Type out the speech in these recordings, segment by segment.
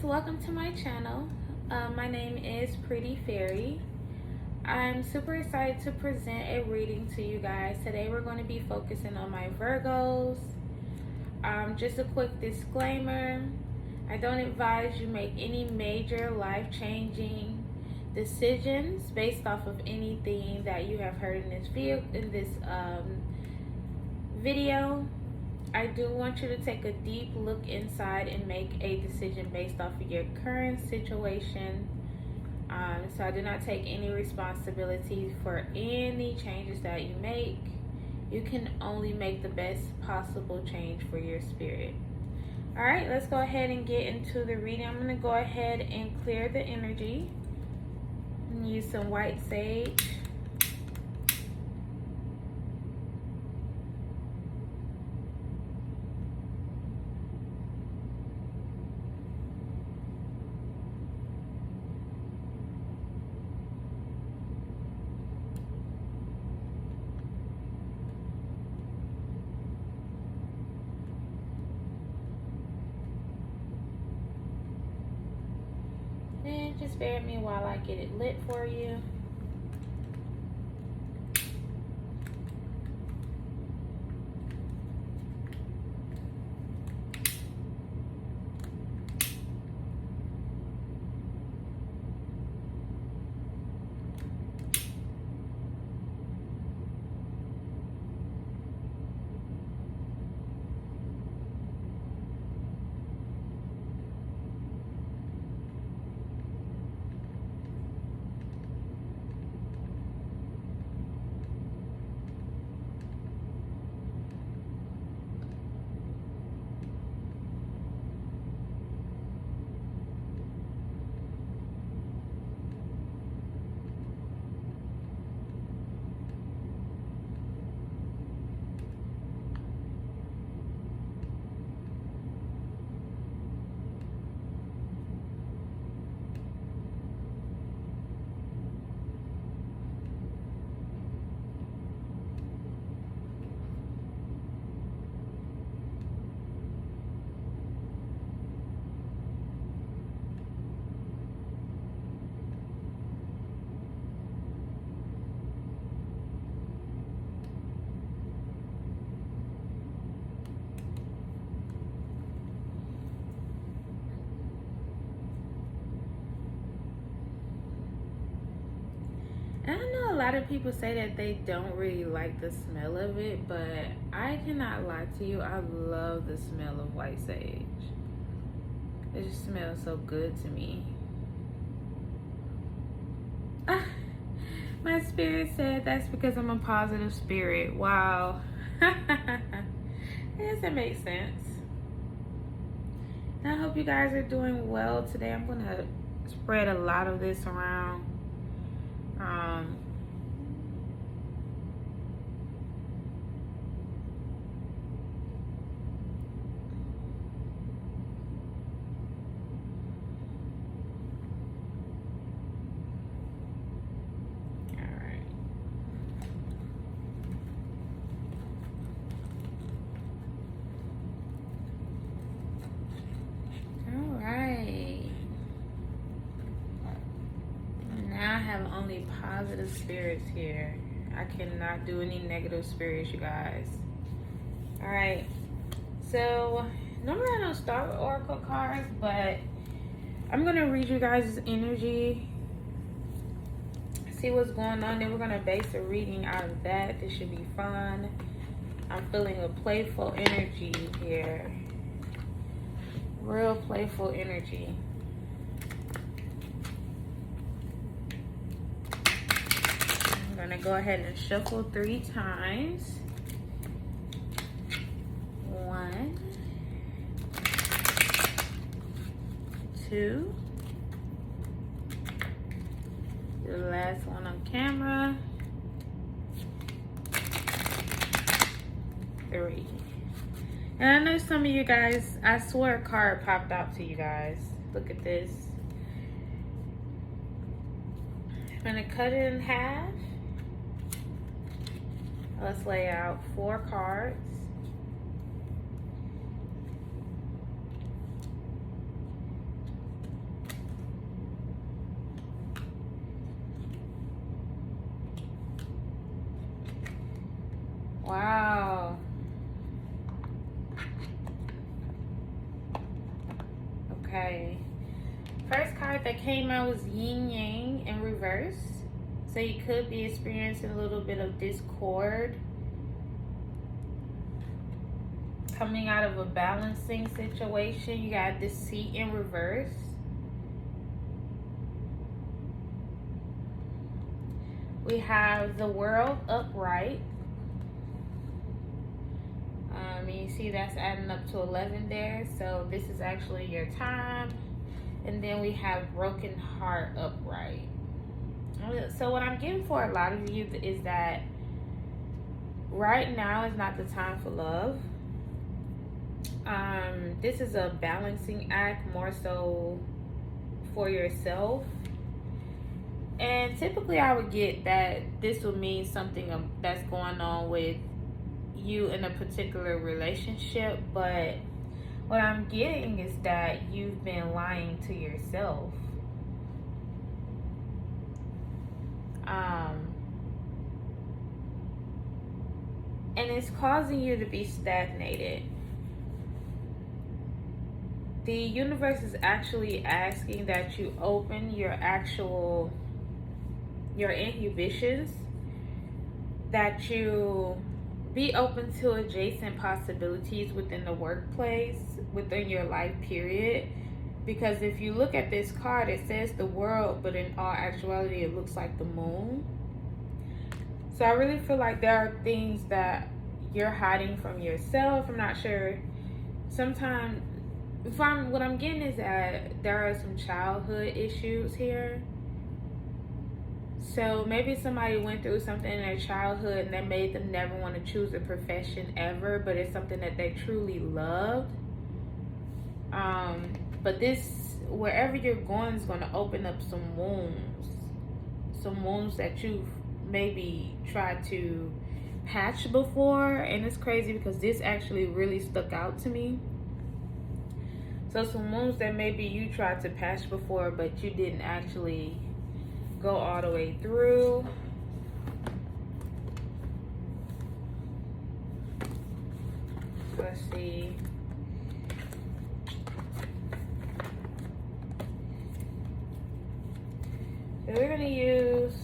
welcome to my channel. My name is Pretty Fairy. I'm super excited to present a reading to you guys. Today we're going to be focusing on my Virgos. Just a quick disclaimer, I don't advise you make any major life-changing decisions based off of anything that you have heard in this video. I do want you to take a deep look inside and make a decision based off of your current situation. So I do not take any responsibility for any changes that you make. You can only make the best possible change for your spirit. All right, let's go ahead and get into the reading. I'm going to go ahead and clear the energy and use some white sage. And just bear with me while I get it lit for you. And I know a lot of people say that they don't really like the smell of it, but I cannot lie to you. I love the smell of white sage. It just smells so good to me. My spirit said that's because I'm a positive spirit. Wow. Yes, that makes sense. And I hope you guys are doing well today. I'm going to spread a lot of this around. Now I have only positive spirits here. I cannot do any negative spirits, you guys. All right. So normally I don't start with oracle cards, but I'm gonna read you guys' energy, see what's going on. Then we're gonna base a reading out of that. This should be fun. I'm feeling a playful energy here. Real playful energy. I'm gonna go ahead and shuffle 3 times. 1, 2. The last one on camera. 3. And I know some of you guys, I swear a card popped out to you guys. Look at this. I'm gonna cut it in half. Let's lay out 4 cards. Wow. Okay. First card that came out was Yin Yang in reverse. So you could be experiencing a little bit of discord coming out of a balancing situation. You got Deceit in reverse. We have the World upright. You see that's adding up to 11 there. So this is actually your time. And then we have Broken Heart upright. So what I'm getting for a lot of you is that right now is not the time for love. This is a balancing act more so for yourself. And typically I would get that this would mean something that's going on with you in a particular relationship, but what I'm getting is that you've been lying to yourself. And it's causing you to be stagnated. The universe is actually asking that you open your inhibitions, that you be open to adjacent possibilities within the workplace, within your life period. Because if you look at this card, it says the world, but in all actuality, it looks like the moon. So I really feel like there are things that you're hiding from yourself. I'm not sure. Sometimes, what I'm getting is that there are some childhood issues here. So maybe somebody went through something in their childhood and that made them never want to choose a profession ever, but it's something that they truly loved. But this, wherever you're going, is going to open up some wounds that you've maybe tried to patch before. And it's crazy because this actually really stuck out to me. So some wounds that maybe you tried to patch before, but you didn't actually go all the way through. Let's see. So we're gonna use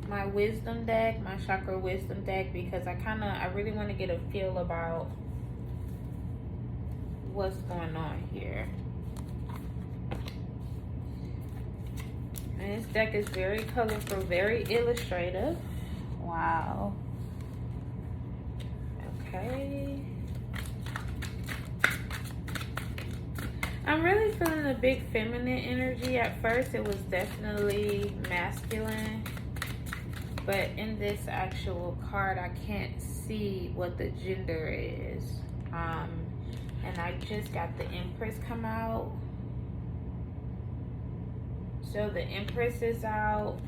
my wisdom deck, my chakra wisdom deck, because I really want to get a feel about what's going on here. And this deck is very colorful, very illustrative. Wow. Okay. I'm really feeling a big feminine energy. At first, it was definitely masculine. But in this actual card, I can't see what the gender is. And I just got the Empress come out. So the Empress is out.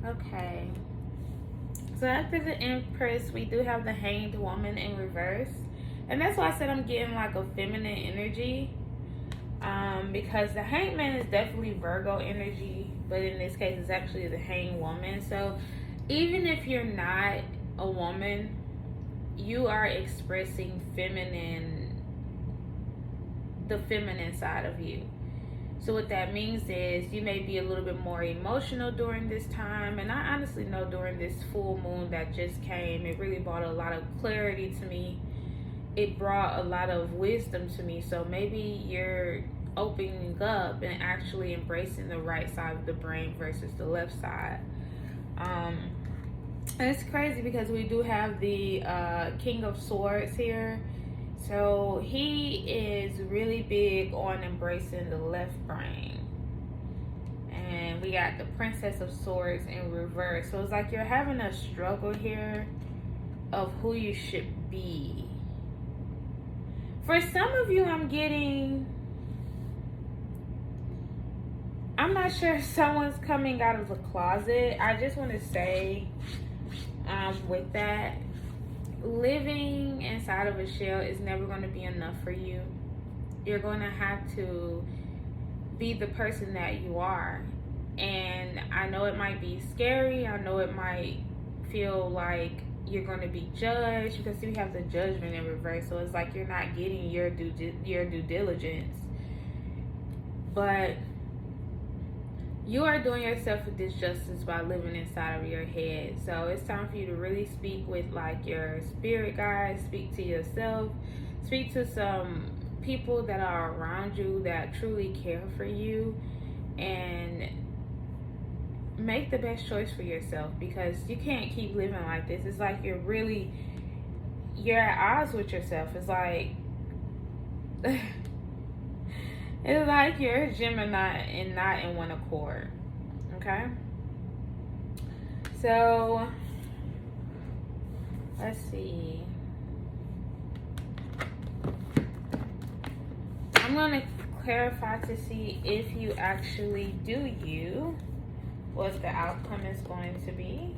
Okay, so after the Empress, we do have the Hanged Woman in reverse. And that's why I said I'm getting like a feminine energy. Because the Hanged Man is definitely Virgo energy, but in this case, it's actually the Hanged Woman. So even if you're not a woman, you are expressing the feminine side of you. So what that means is you may be a little bit more emotional during this time. And I honestly know during this full moon that just came, it really brought a lot of clarity to me. It brought a lot of wisdom to me. So maybe you're opening up and actually embracing the right side of the brain versus the left side. And it's crazy because we do have the King of Swords here. So he is really big on embracing the left brain. And and we got the Princess of Swords in reverse. So it's like you're having a struggle here of who you should be. For some of you, I'm not sure if someone's coming out of the closet. I just want to say, with that, living inside of a shell is never going to be enough for you. You're going to have to be the person that you are. And I know it might be scary. I know it might feel like you're going to be judged, because we have the judgment in reverse. So it's like you're not getting your due diligence. But you are doing yourself a disjustice by living inside of your head. So it's time for you to really speak with like your spirit guides, speak to yourself, speak to some people that are around you that truly care for you, and make the best choice for yourself, because you can't keep living like this. It's like you're at odds with yourself. It's like it's like you're a Gemini and not in one accord. Okay, so let's see. I'm going to clarify to see if you actually do what the outcome is going to be.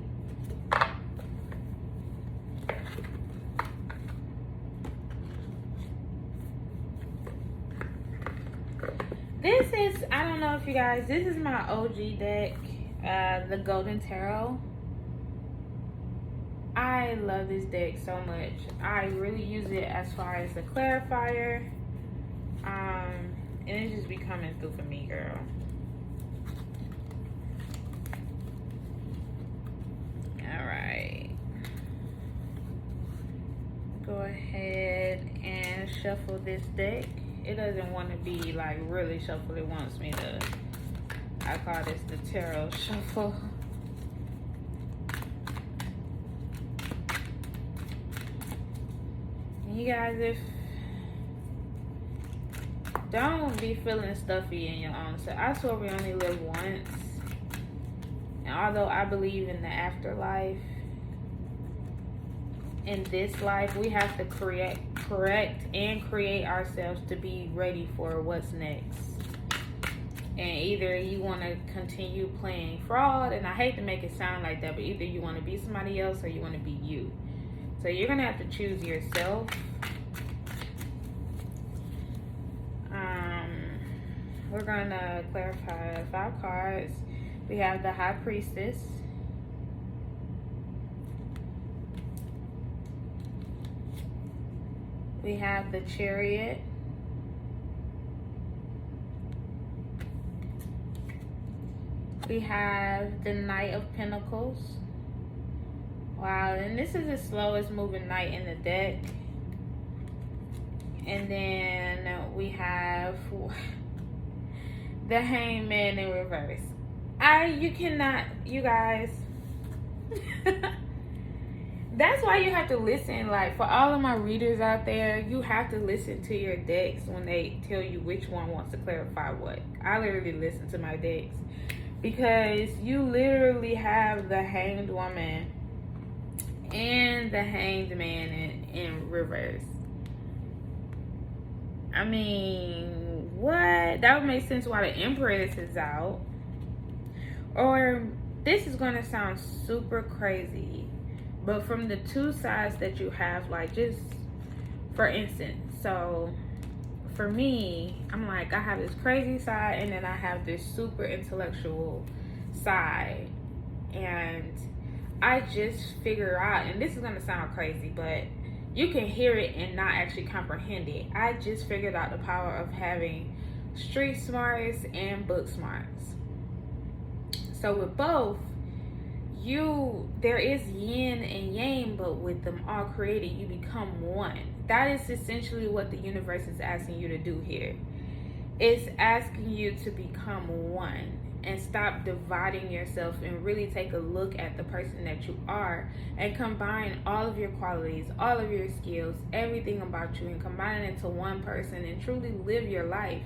This is, I don't know if you guys, this is my OG deck, the Golden Tarot. I love this deck so much. I really use it as far as a clarifier. And it just be coming through for me, girl. Alright. Go ahead and shuffle this deck. It doesn't want to be like really shuffled. It wants me to, I call this the tarot shuffle. You guys, if don't be feeling stuffy in your own self. I swear we only live once. And although I believe in the afterlife, in this life, we have to correct and create ourselves to be ready for what's next. And either you want to continue playing fraud, and I hate to make it sound like that, but either you want to be somebody else or you want to be you. So you're going to have to choose yourself. We're going to clarify 5 cards. We have the High Priestess. We have the Chariot. We have the Knight of Pentacles. Wow, and this is the slowest moving knight in the deck. And then we have the Hangman in reverse. You cannot, you guys. That's why you have to listen. Like, for all of my readers out there, you have to listen to your decks when they tell you which one wants to clarify what. I literally listen to my decks, because you literally have the Hanged Woman and the Hanged Man in reverse. I mean, what? That would make sense why the Empress is out. Or, this is going to sound super crazy, but from the two sides that you have, like, just for instance, so for me, I'm like, I have this crazy side, and then I have this super intellectual side. And I just figure out, and this is going to sound crazy, but you can hear it and not actually comprehend it. I just figured out the power of having street smarts and book smarts. So with both, there is yin and yang, but with them all created, you become one. That is essentially what the universe is asking you to do here. It's asking you to become one and stop dividing yourself, and really take a look at the person that you are and combine all of your qualities, all of your skills, everything about you, and combine it into one person and truly live your life.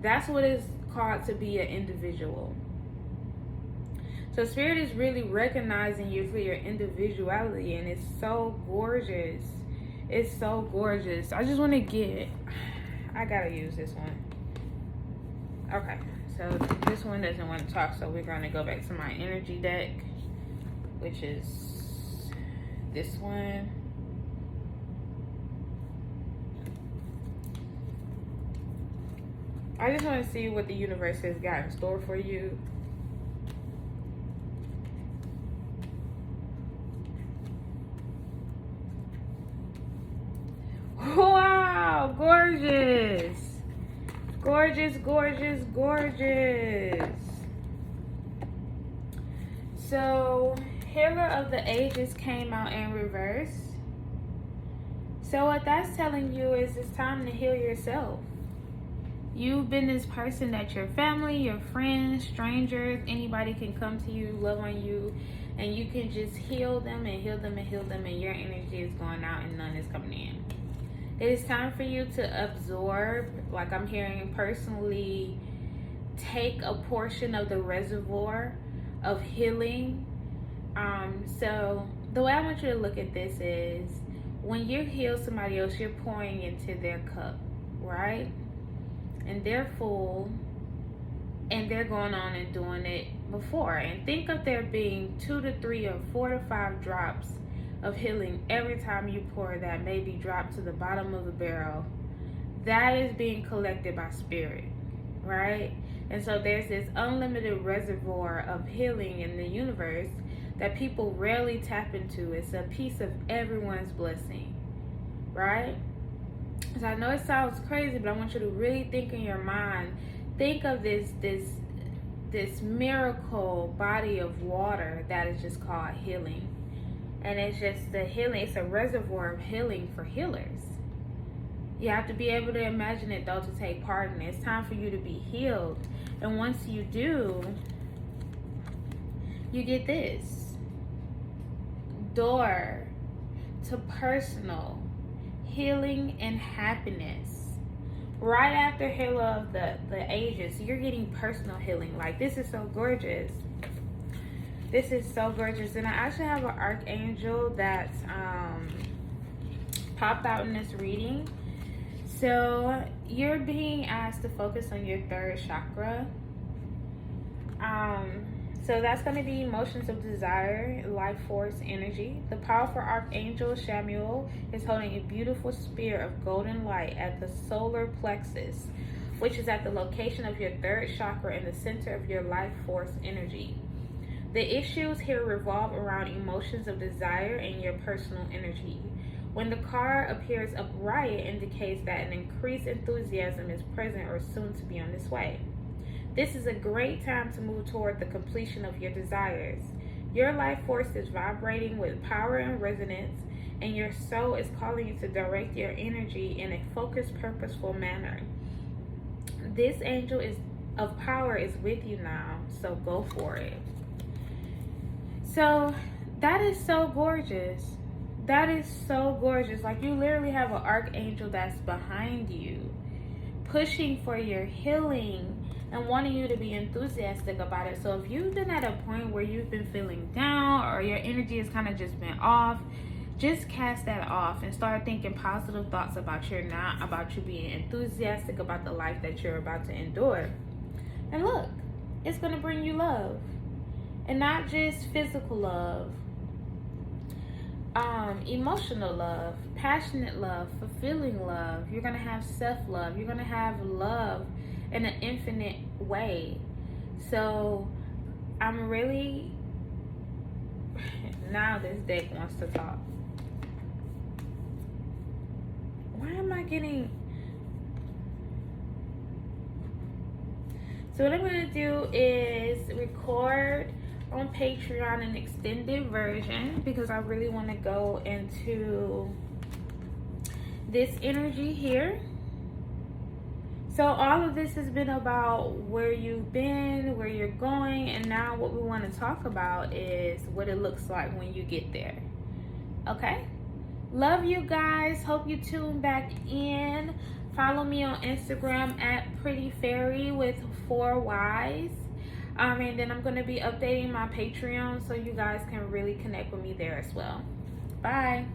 That's what it's called to be an individual. So Spirit is really recognizing you for your individuality, and it's so gorgeous. It's so gorgeous. I just want to I gotta use this one. Okay, so this one doesn't want to talk, so we're going to go back to my energy deck, which is this one. I just want to see what the universe has got in store for you. Wow, gorgeous. Gorgeous, gorgeous, gorgeous. So, Healer of the Ages came out in reverse. So what that's telling you is it's time to heal yourself. You've been this person that your family, your friends, strangers, anybody can come to you, love on you, and you can just heal them and heal them and heal them, and your energy is going out and none is coming in. It is time for you to absorb, like I'm hearing personally, take a portion of the reservoir of healing. So the way I want you to look at this is, when you heal somebody else, you're pouring into their cup, right? And they're full, and they're going on and doing it before. And think of there being 2 to 3 or 4 to 5 drops of healing every time you pour that maybe drop to the bottom of the barrel. That is being collected by Spirit, right? And so there's this unlimited reservoir of healing in the universe that people rarely tap into. It's a piece of everyone's blessing, right? So I know it sounds crazy, but I want you to really think in your mind. Think of this miracle body of water that is just called healing. And it's just the healing, it's a reservoir of healing for healers. You have to be able to imagine it, though, to take part in it. It's time for you to be healed. And once you do, you get this. Door to personal healing and happiness. Right after Healer of the Ages, you're getting personal healing. Like, this is so gorgeous. This is so gorgeous. And I actually have an archangel that's popped out in this reading. So you're being asked to focus on your 3rd chakra. So that's going to be emotions of desire, life force, energy. The powerful archangel Samuel is holding a beautiful spear of golden light at the solar plexus, which is at the location of your 3rd chakra in the center of your life force energy. The issues here revolve around emotions of desire and your personal energy. When the card appears upright, it indicates that an increased enthusiasm is present or soon to be on its way. This is a great time to move toward the completion of your desires. Your life force is vibrating with power and resonance, and your soul is calling you to direct your energy in a focused, purposeful manner. This angel of power is with you now, so go for it. So that is so gorgeous. That is so gorgeous. Like, you literally have an archangel that's behind you, pushing for your healing and wanting you to be enthusiastic about it. So if you've been at a point where you've been feeling down or your energy has kind of just been off, just cast that off and start thinking positive thoughts about you being enthusiastic about the life that you're about to endure. And look, it's going to bring you love. And not just physical love, emotional love, passionate love, fulfilling love. You're going to have self-love. You're going to have love in an infinite way. So I'm really, now this deck wants to talk. Why am I getting, so what I'm going to do is record on Patreon an extended version, because I really want to go into this energy here. So all of this has been about where you've been, where you're going, and now what we want to talk about is what it looks like when you get there. Okay? Love you guys. Hope you tune back in. Follow me on Instagram at Pretty Fairy with 4 Ys. And then I'm going to be updating my Patreon so you guys can really connect with me there as well. Bye.